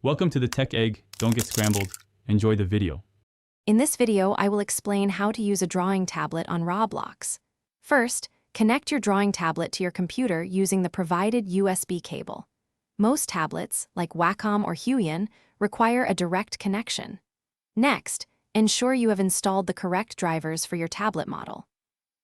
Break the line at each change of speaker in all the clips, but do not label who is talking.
Welcome to the Tech Egg. Don't get scrambled. Enjoy the video.
In this video, I will explain how to use a drawing tablet on Roblox. First, connect your drawing tablet to your computer using the provided USB cable. Most tablets, like Wacom or Huion, require a direct connection. Next, ensure you have installed the correct drivers for your tablet model.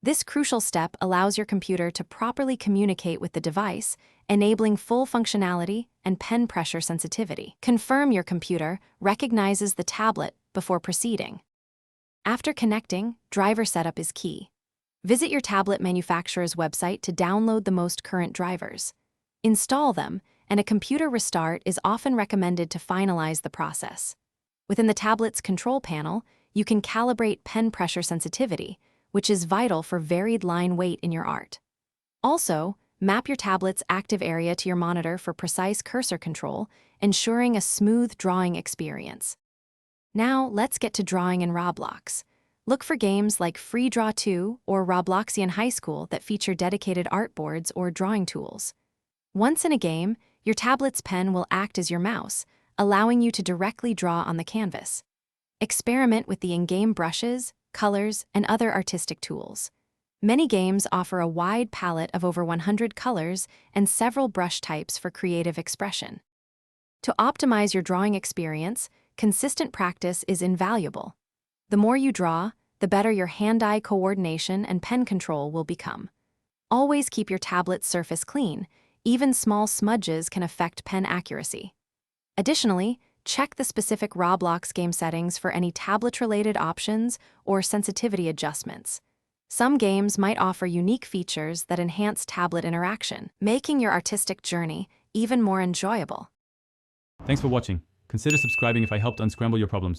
This crucial step allows your computer to properly communicate with the device, enabling full functionality and pen pressure sensitivity. Confirm your computer recognizes the tablet before proceeding. After connecting, driver setup is key. Visit your tablet manufacturer's website to download the most current drivers. Install them, and a computer restart is often recommended to finalize the process. Within the tablet's control panel, you can calibrate pen pressure sensitivity, which is vital for varied line weight in your art. Also, map your tablet's active area to your monitor for precise cursor control, ensuring a smooth drawing experience. Now, let's get to drawing in Roblox. Look for games like Free Draw 2 or Robloxian High School that feature dedicated artboards or drawing tools. Once in a game, your tablet's pen will act as your mouse, allowing you to directly draw on the canvas. Experiment with the in-game brushes, colors, and other artistic tools. Many games offer a wide palette of over 100 colors and several brush types for creative expression. To optimize your drawing experience, consistent practice is invaluable. The more you draw, the better your hand-eye coordination and pen control will become. Always keep your tablet's surface clean. Even small smudges can affect pen accuracy. Additionally, check the specific Roblox game settings for any tablet-related options or sensitivity adjustments. Some games might offer unique features that enhance tablet interaction, making your artistic journey even more enjoyable.
Thanks for watching. Consider subscribing if I helped unscramble your problems.